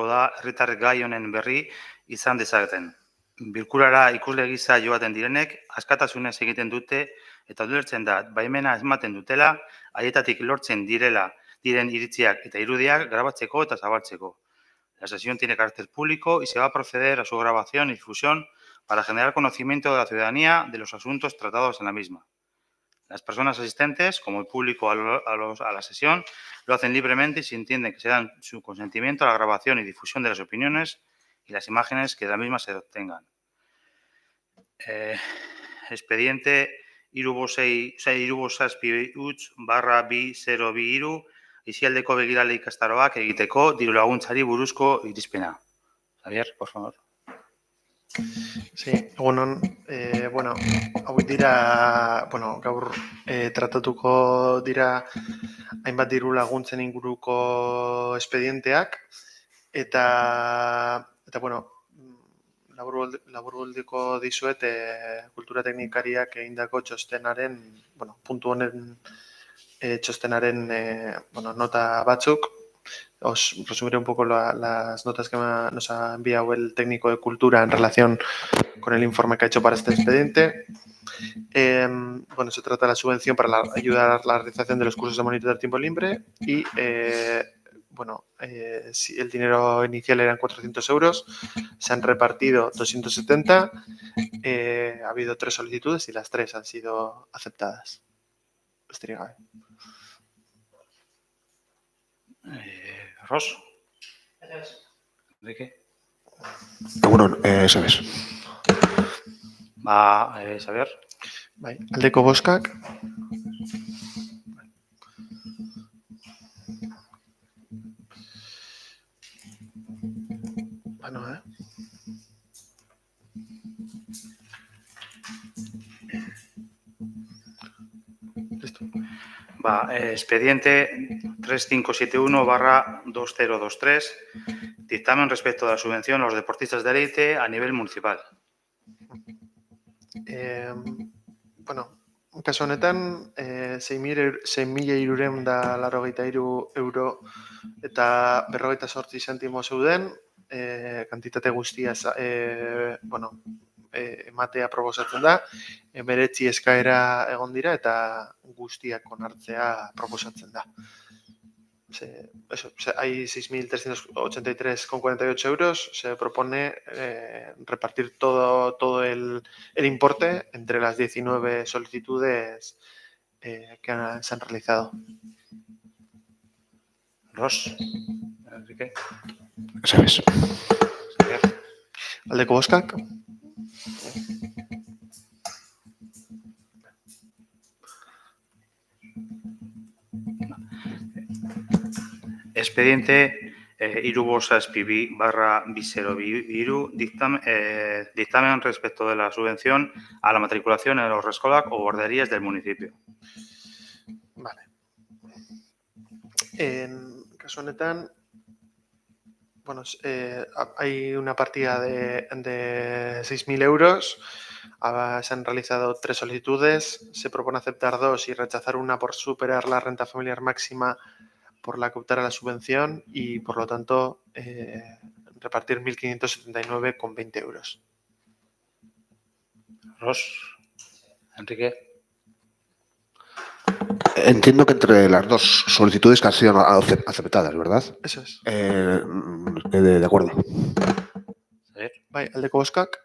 da herritarrek gai honen berri izan dezaketen. Bilkurara ikusle gisa joaten direnek askatasunez egiten dute eta ulertzen da baimena ematen dutela, haietatik lortzen diren iritziak eta irudiak grabatzeko eta zabaltzeko. La sesión tiene carácter público y se va a proceder a su grabación y difusión para generar conocimiento de la ciudadanía de los asuntos tratados en la misma. Las personas asistentes, como el público a la sesión, lo hacen libremente y se entiende que se dan su consentimiento a la grabación y difusión de las opiniones y las imágenes que de la misma se obtengan. Expediente irubosazpi/2023 Isialdeko begirale ikastaroak egiteko dirulaguntzari buruzko irizpena. Javier, por favor. Sí, egunon, hauek dira, gaur tratatuko dira hainbat diru laguntzen inguruko espedienteak eta laburbilduko dizuet kultura teknikariak egindako txostenaren, puntu honen txostenaren nota batzuk. Os resumiré un poco las notas que nos ha enviado el técnico de cultura en relación con el informe que ha hecho para este expediente. Se trata de la subvención para ayudar a la realización de los cursos de monitor de tiempo libre y si el dinero inicial eran 400 euros, se han repartido 270, ha habido 3 solicitudes y las 3 han sido aceptadas. Ros? Enrique? Egunon, sabes. Xavier? Bai, aldeko boskak. Listo. Expediente 3571/2023, dictamen respecto de la subvención a los deportistas de élite a nivel municipal. Kasu honetan, 6.383 euro eta 58 zentimo zeuden, kantitate guztia ematea proposatzen da, 9 eskaera egon dira eta guztiak onartzea proposatzen da. Hay 6.383,48 euros. Se propone repartir todo el importe entre las 19 solicitudes que se han realizado. Ros? Enrique? Sabes. Aldeko boskak. Expediente irubosazpi/2023, dictamen respecto de la subvención a la matriculación en los eskolak o guarderías del municipio. Vale. En caso honetan, hay una partida de 6.000 euros. Se han realizado 3 solicitudes. Se propone aceptar 2 y rechazar una por superar la renta familiar máxima por la que optará la subvención y, por lo tanto, repartir 1.579,20 euros. Ros? Enrique? Entiendo que entre las 2 solicitudes que han sido aceptadas, ¿verdad? Eso es. De acuerdo. Bai, aldeko boskak.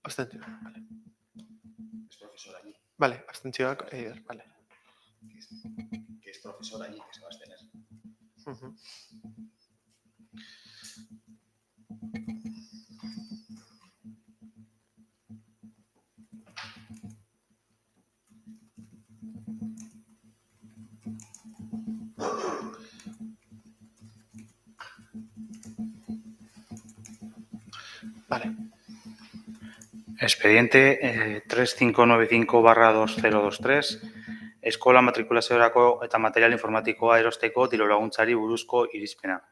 Abstentzio. Vale. Es profesor allí. Vale, abstentzioak. Vale. Que es profesor allí, que se va a abstener. Vale. Expediente 3595/2023, eskola matrikulaziorako eta material informatikoa erosteko dirulaguntzari buruzko irizpena.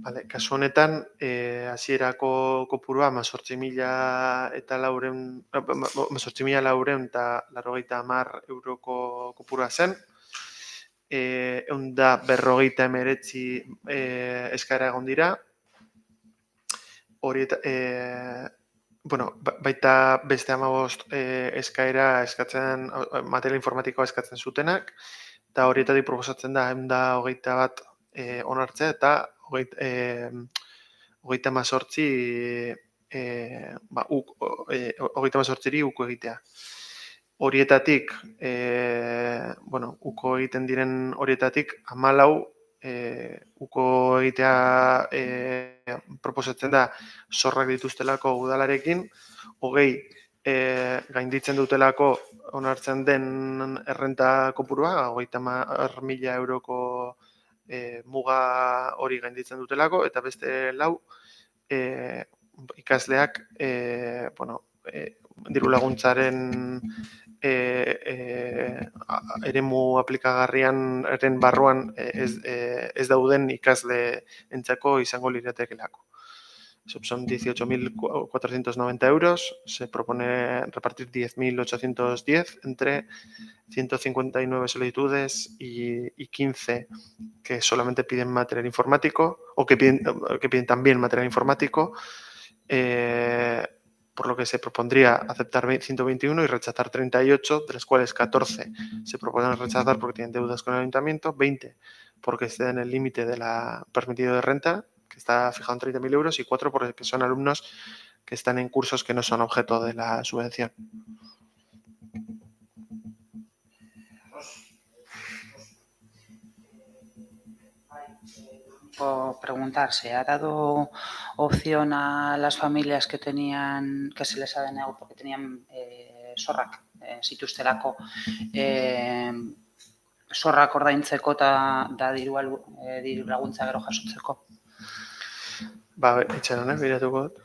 Vale, kasu honetan, hasierako kopurua 18.490 euroko kopurua zen. 159 eskaera egon dira. Horieta, baita beste 15 eskaera eskatzen, material informatikoa eskatzen zutenak, eta horietatik proposatzen da 121 onartzea eta 38 uko egitea. Horietatik, uko egiten diren horietatik 14 uko egitea proposatzen da zorrak dituztelako udalarekin, 20 gainditzen dutelako onartzen den errenta kopurua, 30.000 euroko muga hori gainditzen dutelako, eta beste 4 ikasleak diru laguntzaren eremu aplikagarrian eren barruan ez dauden ikasle entzako izango liratekelako. Son 18.490 euros, se propone repartir 10.810 entre 159 solicitudes y 15 que solamente piden material informático o que piden también material informático, por lo que se propondría aceptar 121 y rechazar 38, de las cuales 14 se proponen rechazar porque tienen deudas con el ayuntamiento, 20 porque exceden el límite de la permitido de renta, que está fijado en 30.000 euros, y 4 porque son alumnos que están en cursos que no son objeto de la subvención. Por preguntar, ¿se ha dado opción a las familias que se les ha denegado porque tenían zorrak zituztelako zorrak ordaintzeko eta diru laguntza gero jasotzeko? Itxaron, biratuko dut.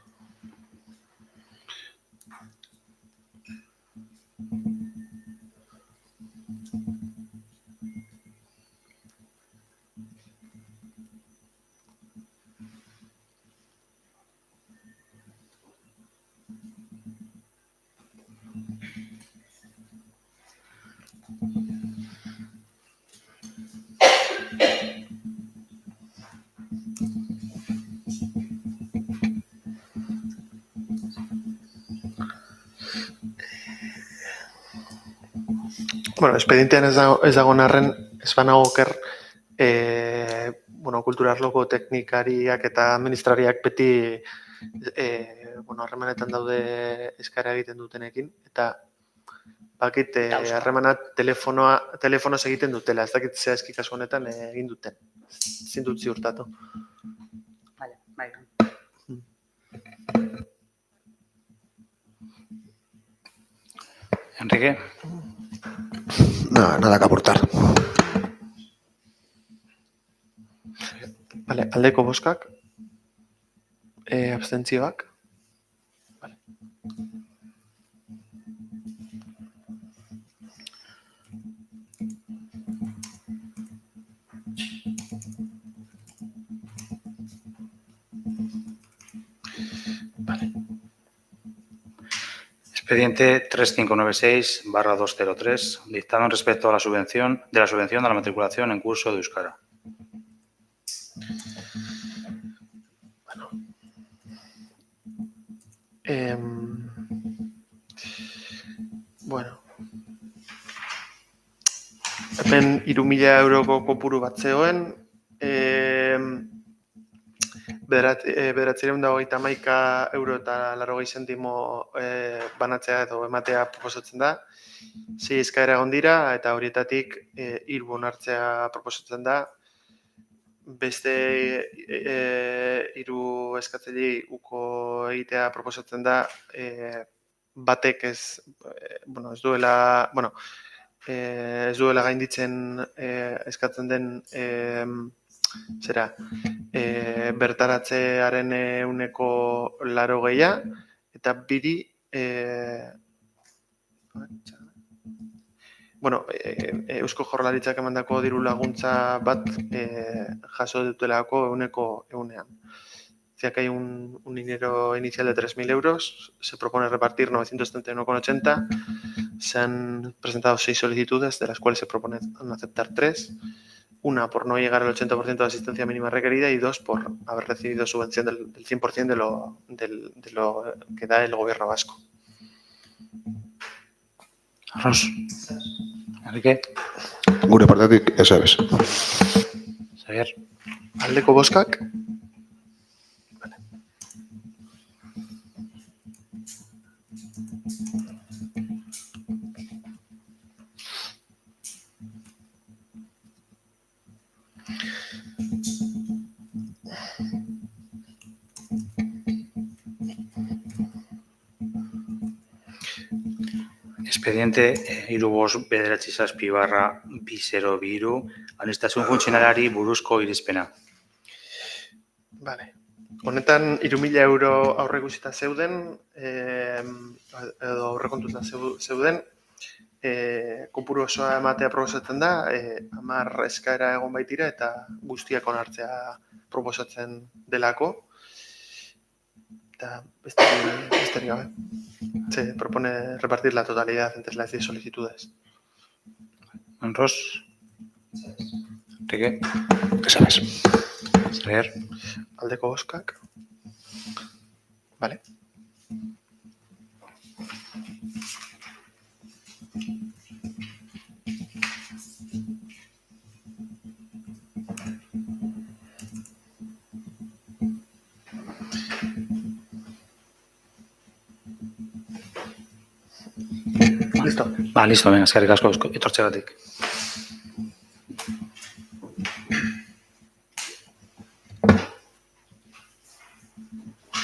Espedientean ez dagoen arren, ez banago oker, kultura arloko teknikariak eta administrariak beti harremanetan daude eskaera egiten dutenekin, eta bakit harremana telefonoz egiten dutela, ez dakit zehazki kasu honetan egin duten, ezin dut ziurtatu. Bai. Enrique. Nada que aportar. Aldeko bozkak, abstentzioak. Expediente 3596/203, dictamen respecto a la subvención a la matriculación en curso de euskara. Hemen 3.000 euroko kopuru bat zegoen, 911 euro eta 80 zentimo banatzea edo ematea proposatzen da. 6 eskaera egon dira eta horietatik 3 onartzea proposatzen da. Beste 3 eskatzailei uko egitea proposatzen da. Batek ez duela gainditzen eskatzen den bertaratzearen 80% eta 2 Eusko Jaurlaritzak emandako diru laguntza bat jaso dutelako 100%. decía que hay un dinero inicial de 3.000 euros, se propone repartir 931,80, se han presentado 6 solicitudes, de las cuales se propone aceptar 3, una por no llegar al 80% de asistencia mínima requerida y 2 por haber recibido subvención del 100% de lo que da el gobierno vasco. Arroz. Enrique. Gure partetik, ezer ez. Xavier. Aldeko bozkak. Expediente 35/2023 aniztasun funtzionalari buruzko irizpena. Vale. Honetan 3.000 euro aurreikusita zeuden, edo aurrekontuta zeuden, kopuru osoa ematea proposatzen da, 10 eskaera egon baitira eta guztiak onartzea proposatzen delako. Eta besterik gabe. Se propone repartir la totalidad entre las 10 solicitudes. Arroz. Enrique. Ezer ez. Xavier. Aldeko bozkak. Vale. Listo. Listo, venga, eskerrik asko etortzeagatik.